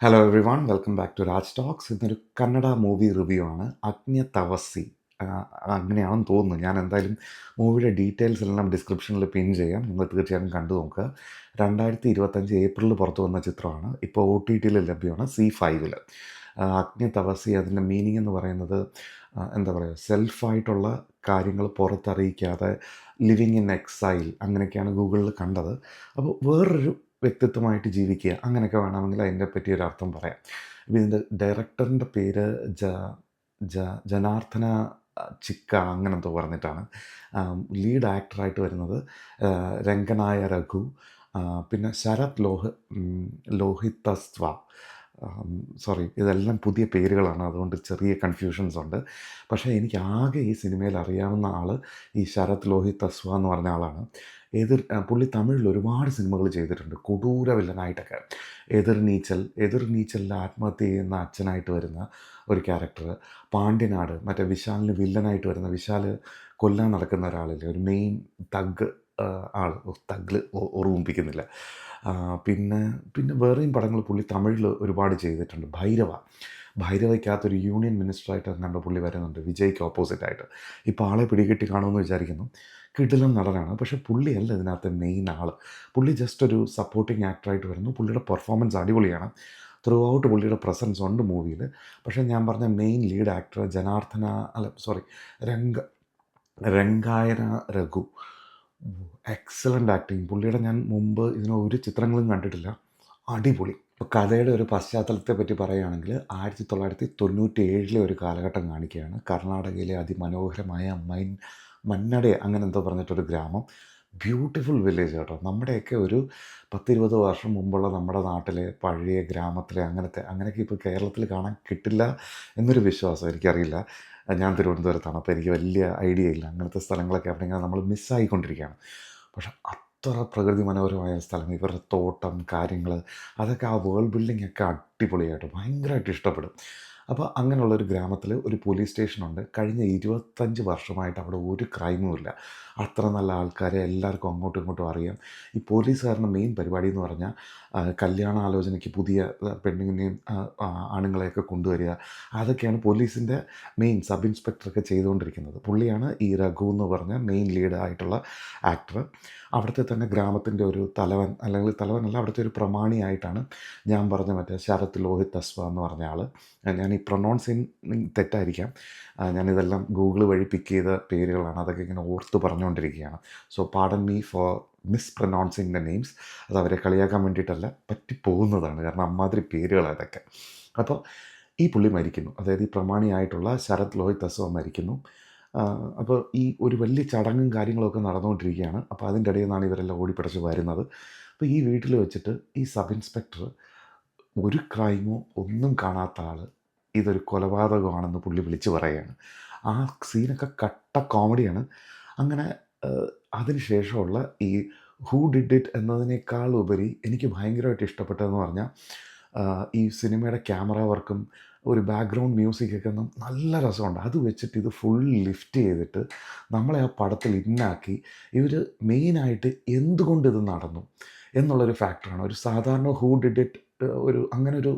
Hello everyone welcome back to Raj talks. ഇന്നൊരു Kannada movie review ആണ്. അഗ്നി തപസ്സി. അങ്ങനെയാണെന്ന് തോന്നുന്നു. ഞാൻ എന്തായാലും മൂവിയുടെ ഡീറ്റെയിൽസ് എല്ലാം ഡിസ്ക്രിപ്ഷനിൽ പിൻ ചെയ്യാം. നിങ്ങൾ തീർച്ചയായും കണ്ടു നോക്കുക. 2025 ഏപ്രിലിൽ പുറത്തു വന്ന ചിത്രമാണ്. ഇപ്പോൾ ഒ ടി ടിയിൽ ലഭ്യമാണ്, C5-ൽ. അഗ്നി തപസ്സി അതിൻ്റെ മീനിങ് എന്ന് പറയുന്നത് എന്താ പറയുക, സെൽഫായിട്ടുള്ള കാര്യങ്ങൾ പുറത്തറിയിക്കാതെ ലിവിങ് ഇൻ എക്സൈൽ, അങ്ങനെയൊക്കെയാണ് ഗൂഗിളിൽ കണ്ടത്. അപ്പോൾ വേറൊരു വ്യക്തിത്വമായിട്ട് ജീവിക്കുക, അങ്ങനെയൊക്കെ വേണമെങ്കിൽ അതിനെ പറ്റി ഒരു അർത്ഥം പറയാം. അപ്പോൾ ഇതിൻ്റെ ഡയറക്ടറിൻ്റെ പേര് ജ ജ ജനാർദ്ദന ചിക്ക അങ്ങനെന്തോ പറഞ്ഞിട്ടാണ്. ലീഡ് ആക്ടറായിട്ട് വരുന്നത് രംഗനായ രഘു, പിന്നെ ശരത് ലോഹിതസ്വ. സോറി, ഇതെല്ലാം പുതിയ പേരുകളാണ്, അതുകൊണ്ട് ചെറിയ കൺഫ്യൂഷൻസ് ഉണ്ട്. പക്ഷേ എനിക്ക് ആകെ ഈ സിനിമയിൽ അറിയാവുന്ന ആൾ ഈ ശരത് ലോഹിതസ്വ എന്ന് പറഞ്ഞ ആളാണ്. പുള്ളി തമിഴിൽ ഒരുപാട് സിനിമകൾ ചെയ്തിട്ടുണ്ട്, കൊടൂര വില്ലനായിട്ടൊക്കെ. എതിർ നീച്ചലിൽ ആത്മഹത്യ ചെയ്യുന്ന അച്ഛനായിട്ട് വരുന്ന ഒരു ക്യാരക്ടർ. പാണ്ഡ്യനാട്, മറ്റേ വിശാലിന് വില്ലനായിട്ട് വരുന്ന, വിശാൽ കൊല്ലാൻ നടക്കുന്ന ഒരാളില്ലേ, ഒരു മെയിൻ തഗ് ആൾ. തഗ്ഗിൽ ഓർമ്മിപ്പിക്കുന്നില്ല. പിന്നെ പിന്നെ വേറെയും പടങ്ങൾ പുള്ളി തമിഴിൽ ഒരുപാട് ചെയ്തിട്ടുണ്ട്. ഭൈരവയ്ക്കകത്തൊരു യൂണിയൻ മിനിസ്റ്ററായിട്ട് കണ്ട പുള്ളി വരുന്നുണ്ട്, വിജയ്ക്ക് ഓപ്പോസിറ്റായിട്ട്. ഇപ്പോൾ ആളെ പിടികിട്ടി കാണുമെന്ന് വിചാരിക്കുന്നു. കിടിലൻ നടനാണ്. പക്ഷേ പുള്ളിയല്ല ഇതിനകത്ത് മെയിൻ ആൾ. പുള്ളി ജസ്റ്റ് ഒരു സപ്പോർട്ടിങ് ആക്ടറായിട്ട് വരുന്നു. പുള്ളിയുടെ പെർഫോമൻസ് അടിപൊളിയാണ്. ത്രൂ ഔട്ട് പുള്ളിയുടെ പ്രസൻസ് ഉണ്ട് മൂവിയിൽ. പക്ഷേ ഞാൻ പറഞ്ഞ main lead actor Rangayana Raghu. Excellent acting. പുള്ളിയുടെ ഞാൻ മുമ്പ് ഇതിന് ഒരു ചിത്രങ്ങളും കണ്ടിട്ടില്ല. അടിപൊളി. ഇപ്പോൾ കഥയുടെ ഒരു പശ്ചാത്തലത്തെ പറ്റി പറയുകയാണെങ്കിൽ 1997 ഒരു കാലഘട്ടം കാണിക്കുകയാണ്. കർണാടകയിലെ അതിമനോഹരമായ മന്നടെ അങ്ങനെ എന്തോ പറഞ്ഞിട്ടൊരു ഗ്രാമം. ബ്യൂട്ടിഫുൾ വില്ലേജ് കേട്ടോ. നമ്മുടെയൊക്കെ ഒരു 10-20 വർഷം മുമ്പുള്ള നമ്മുടെ നാട്ടിലെ പഴയ ഗ്രാമത്തിലെ അങ്ങനെയൊക്കെ ഇപ്പോൾ കേരളത്തിൽ കാണാൻ കിട്ടില്ല എന്നൊരു വിശ്വാസം. എനിക്കറിയില്ല. ഞാൻ തിരുവനന്തപുരത്താണ്, അപ്പോൾ എനിക്ക് വലിയ ഐഡിയ ഇല്ല. അങ്ങനത്തെ സ്ഥലങ്ങളൊക്കെ അവിടെ ഇങ്ങനെ നമ്മൾ മിസ്സായിക്കൊണ്ടിരിക്കുകയാണ്. പക്ഷെ അത്ര പ്രകൃതി മനോഹരമായ സ്ഥലം, ഇവരുടെ തോട്ടം, കാര്യങ്ങൾ, അതൊക്കെ, ആ വേൾഡ് ബിൽഡിംഗ് ഒക്കെ അടിപൊളിയായിട്ട് ഭയങ്കരമായിട്ട് ഇഷ്ടപ്പെടും. അപ്പോൾ അങ്ങനെയുള്ളൊരു ഗ്രാമത്തിൽ ഒരു പോലീസ് സ്റ്റേഷനുണ്ട്. കഴിഞ്ഞ 25 വർഷമായിട്ട് അവിടെ ഒരു ക്രൈമും ഇല്ല. അത്ര നല്ല ആൾക്കാരെ എല്ലാവർക്കും അങ്ങോട്ടും ഇങ്ങോട്ടും അറിയാം. ഈ പോലീസുകാരുടെ മെയിൻ പരിപാടി എന്ന് പറഞ്ഞാൽ കല്യാണാലോചനയ്ക്ക് പുതിയ പെണ്ണുങ്ങളെയും ആണുങ്ങളെയൊക്കെ കൊണ്ടുവരിക. അതൊക്കെയാണ് പോലീസിൻ്റെ മെയിൻ സബ് ഇൻസ്പെക്ടറൊക്കെ ചെയ്തുകൊണ്ടിരിക്കുന്നത്. പുള്ളിയാണ് ഈ രഘു എന്ന് പറഞ്ഞ മെയിൻ ലീഡായിട്ടുള്ള ആക്ടർ. അവിടുത്തെ തന്നെ ഗ്രാമത്തിൻ്റെ ഒരു തലവൻ, അല്ലെങ്കിൽ തലവനല്ല, അവിടുത്തെ ഒരു പ്രമാണിയായിട്ടാണ് ഞാൻ പറഞ്ഞ മറ്റേ ശരത് ലോഹിതസ്വ എന്ന് പറഞ്ഞ ആൾ. ഞാൻ ഈ പ്രൊനൗൺസിങ് തെറ്റായിരിക്കാം. ഞാനിതെല്ലാം ഗൂഗിൾ വഴി പിക്ക് ചെയ്ത പേരുകളാണ്. അതൊക്കെ ഇങ്ങനെ ഓർത്ത് പറഞ്ഞുകൊണ്ടിരിക്കുകയാണ്. So pardon me for mispronouncing the names. അത് അവരെ കളിയാക്കാൻ വേണ്ടിയിട്ടല്ല, പറ്റിപ്പോകുന്നതാണ്. കാരണം അമ്മാതിരി പേരുകളാണ് അതൊക്കെ. അപ്പോൾ ഈ പുള്ളി മരിക്കുന്നു. അതായത് ഈ പ്രമാണിയായിട്ടുള്ള ശരത് ലോഹിതസ്വ മരിക്കുന്നു. അപ്പോൾ ഈ ഒരു വലിയ ചടങ്ങും കാര്യങ്ങളൊക്കെ നടന്നുകൊണ്ടിരിക്കുകയാണ്. അപ്പോൾ അതിൻ്റെ ഇടയിൽ നിന്നാണ് ഇവരെല്ലാം ഓടിപ്പിടച്ച് വരുന്നത്. അപ്പോൾ ഈ വീട്ടിൽ വെച്ചിട്ട് ഈ സബ് ഇൻസ്പെക്ടർ ഒരു ക്രൈമോ ഒന്നും കാണാത്ത ആൾ ഇതൊരു കൊലപാതകമാണെന്ന് പുള്ളി വിളിച്ച് പറയുകയാണ്. ആ സീനൊക്കെ കട്ട കോമഡിയാണ്. അങ്ങനെ അതിന് ശേഷമുള്ള ഈ ഹൂ ഡിഡ് ഇറ്റ് എന്നതിനേക്കാൾ ഉപരി എനിക്ക് ഭയങ്കരമായിട്ട് ഇഷ്ടപ്പെട്ടതെന്ന് പറഞ്ഞാൽ ഈ സിനിമയുടെ ക്യാമറ വർക്കും ഒരു ബാക്ക്ഗ്രൗണ്ട് മ്യൂസിക്കൊക്കെ നല്ല രസമുണ്ട്. അത് വെച്ചിട്ട് ഇത് ഫുൾ ലിഫ്റ്റ് ചെയ്തിട്ട് നമ്മളെ ആ പടത്തിൽ ഇന്നാക്കി. ഇവർ മെയിനായിട്ട് എന്തുകൊണ്ട് ഇത് നടന്നു എന്നുള്ളൊരു ഫാക്ടറാണ്. ഒരു സാധാരണ ഹൂ ഡിഡ് ഇറ്റ് അങ്ങനൊരു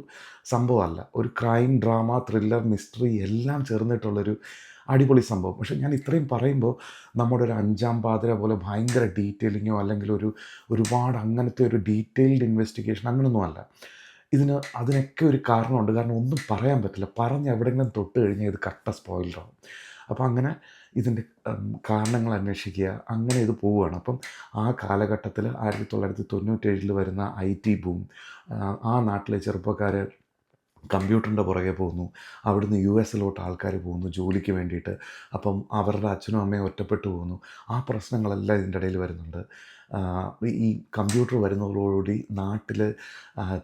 സംഭവമല്ല. ഒരു ക്രൈം, ഡ്രാമ, ത്രില്ലർ, മിസ്റ്ററി എല്ലാം ചേർന്നിട്ടുള്ളൊരു അടിപൊളി സംഭവം. പക്ഷേ ഞാൻ ഇത്രയും പറയുമ്പോൾ നമ്മുടെ ഒരു അഞ്ചാം പാതിര പോലെ ഭയങ്കര ഡീറ്റെയിലിങ്ങോ അല്ലെങ്കിൽ ഒരുപാട് അങ്ങനത്തെ ഒരു ഡീറ്റെയിൽഡ് ഇൻവെസ്റ്റിഗേഷൻ അങ്ങനെയൊന്നുമല്ല. അതിനൊക്കെ ഒരു കാരണമുണ്ട്. കാരണം ഒന്നും പറയാൻ പറ്റില്ല. പറഞ്ഞ് എവിടെയെങ്കിലും തൊട്ട് കഴിഞ്ഞാൽ ഇത് കട്ട സ്പോയിലറാവും. അപ്പോൾ അങ്ങനെ ഇതിൻ്റെ കാരണങ്ങൾ അന്വേഷിക്കുക, അങ്ങനെ ഇത് പോവുകയാണ്. അപ്പം ആ കാലഘട്ടത്തിൽ 1997 വരുന്ന IT ബൂം, ആ നാട്ടിലെ ചെറുപ്പക്കാർ കമ്പ്യൂട്ടറിൻ്റെ പുറകെ പോകുന്നു. അവിടുന്ന് US ആൾക്കാർ പോകുന്നു ജോലിക്ക് വേണ്ടിയിട്ട്. അപ്പം അവരുടെ അച്ഛനും അമ്മയും ഒറ്റപ്പെട്ടു പോകുന്നു. ആ പ്രശ്നങ്ങളെല്ലാം ഇതിൻ്റെ ഇടയിൽ വരുന്നുണ്ട്. ഈ കമ്പ്യൂട്ടർ വരുന്നതോടുകൂടി നാട്ടിൽ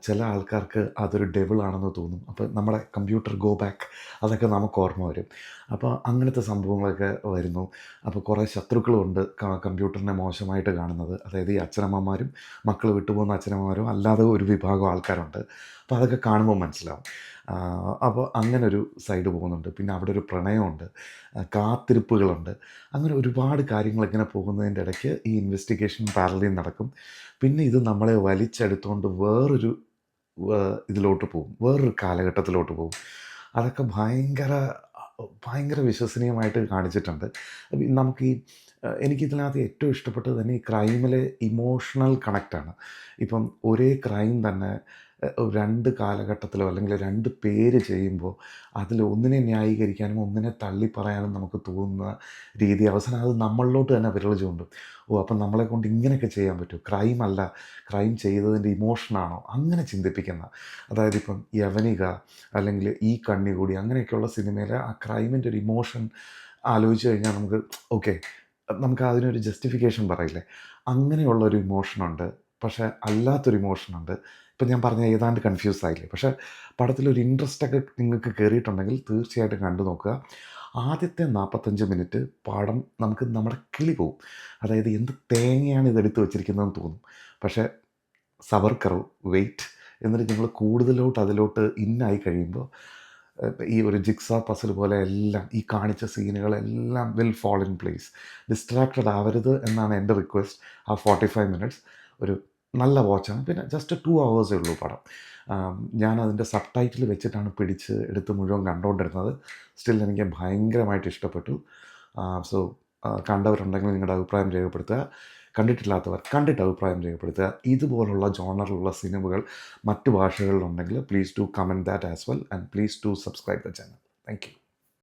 ചില ആൾക്കാർക്ക് അതൊരു ഡെവിളാണെന്ന് തോന്നും. അപ്പോൾ നമ്മുടെ കമ്പ്യൂട്ടർ ഗോ ബാക്ക്, അതൊക്കെ നമുക്ക് ഓർമ്മ വരും. അപ്പോൾ അങ്ങനത്തെ സംഭവങ്ങളൊക്കെ വരുന്നു. അപ്പോൾ കുറേ ശത്രുക്കളുമുണ്ട് കമ്പ്യൂട്ടറിനെ മോശമായിട്ട് കാണുന്നത്. അതായത് ഈ അച്ഛനമ്മമാരും മക്കൾ വിട്ടുപോകുന്ന അച്ഛനമ്മമാരും അല്ലാതെ ഒരു വിഭാഗം ആൾക്കാരുണ്ട്. അപ്പോൾ അതൊക്കെ കാണുമ്പോൾ മനസ്സിലാവും. അപ്പോൾ അങ്ങനൊരു സൈഡ് പോകുന്നുണ്ട്. പിന്നെ അവിടെ ഒരു പ്രണയമുണ്ട്, കാത്തിരിപ്പുകളുണ്ട്. അങ്ങനെ ഒരുപാട് കാര്യങ്ങളിങ്ങനെ പോകുന്നതിൻ്റെ ഇടയ്ക്ക് ഈ ഇൻവെസ്റ്റിഗേഷൻ പാരലൽ നടക്കും. പിന്നെ ഇത് നമ്മളെ വലിച്ചെടുത്തുകൊണ്ട് വേറൊരു ഇതിലോട്ട് പോകും, വേറൊരു കാലഘട്ടത്തിലോട്ട് പോകും. അതൊക്കെ ഭയങ്കര വിശ്വസനീയമായിട്ട് കാണിച്ചിട്ടുണ്ട്. നമുക്ക് എനിക്കിതിനകത്ത് ഏറ്റവും ഇഷ്ടപ്പെട്ടത് തന്നെ ഈ ക്രൈമിലെ ഇമോഷണൽ കണക്റ്റാണ്. ഇപ്പം ഒരേ ക്രൈം തന്നെ 2 കാലഘട്ടത്തിലോ അല്ലെങ്കിൽ 2 പേര് ചെയ്യുമ്പോൾ അതിൽ ഒന്നിനെ ന്യായീകരിക്കാനും ഒന്നിനെ തള്ളിപ്പറയാനും നമുക്ക് തോന്നുന്ന രീതി അവസാനം അത് നമ്മളിലോട്ട് തന്നെ വിരൽ ചൂണ്ടും. അപ്പം നമ്മളെക്കൊണ്ട് ഇങ്ങനെയൊക്കെ ചെയ്യാൻ പറ്റുമോ? ക്രൈം അല്ല, ക്രൈം ചെയ്തതിൻ്റെ ഇമോഷനാണോ? അങ്ങനെ ചിന്തിപ്പിക്കുന്ന, അതായത് ഇപ്പം യവനിക അല്ലെങ്കിൽ ഈ കണ്ണികൂടി അങ്ങനെയൊക്കെയുള്ള സിനിമയിലെ ആ ക്രൈമിൻ്റെ ഒരു ഇമോഷൻ ആലോചിച്ച് കഴിഞ്ഞാൽ നമുക്ക് ഓക്കെ, നമുക്ക് അതിനൊരു ജസ്റ്റിഫിക്കേഷൻ പറയില്ലേ, അങ്ങനെയുള്ളൊരു ഇമോഷനുണ്ട്. പക്ഷേ അല്ലാത്തൊരു ഇമോഷനുണ്ട്. ഇപ്പം ഞാൻ പറഞ്ഞ ഏതാണ്ട് കൺഫ്യൂസ് ആയില്ലേ? പക്ഷേ പടത്തിലൊരു ഇൻട്രസ്റ്റൊക്കെ നിങ്ങൾക്ക് കയറിയിട്ടുണ്ടെങ്കിൽ തീർച്ചയായിട്ടും കണ്ടു നോക്കുക. ആദ്യത്തെ 45 മിനിറ്റ് പടം നമുക്ക് നമ്മുടെ കിളി പോവും. അതായത് എന്ത് തേങ്ങയാണ് ഇതെടുത്ത് വെച്ചിരിക്കുന്നതെന്ന് തോന്നും. പക്ഷേ സബർ കറോ, വെയിറ്റ്, എന്നിട്ട് നിങ്ങൾ കൂടുതലോട്ട് അതിലോട്ട് ഇന്നായി കഴിയുമ്പോൾ ഈ ഒരു ജിക്സാ പസിൽ പോലെ എല്ലാം ഈ കാണിച്ച സീനുകളെല്ലാം will fall in place. Distracted ആവരുത് എന്നാണ് എൻ്റെ റിക്വസ്റ്റ്. ആ 45 മിനിറ്റ്സ് ഒരു നല്ല വാച്ചാണ്. പിന്നെ ജസ്റ്റ് 2 ഹവേഴ്സേ ഉള്ളൂ പടം. ഞാനതിൻ്റെ സബ് ടൈറ്റിൽ വെച്ചിട്ടാണ് പിടിച്ച് എടുത്ത് മുഴുവൻ കണ്ടുകൊണ്ടിരുന്നത്. സ്റ്റിൽ എനിക്ക് ഭയങ്കരമായിട്ട് ഇഷ്ടപ്പെട്ടു. സോ കണ്ടവരുണ്ടെങ്കിൽ നിങ്ങളുടെ അഭിപ്രായം രേഖപ്പെടുത്തുക. കണ്ടിട്ടില്ലാത്തവർ കണ്ടിട്ട് അഭിപ്രായം രേഖപ്പെടുത്തുക. ഇതുപോലുള്ള ജോണറിലുള്ള സിനിമകൾ മറ്റു ഭാഷകളിലുണ്ടെങ്കിൽ please do comment that as well and please do subscribe the channel. Thank U.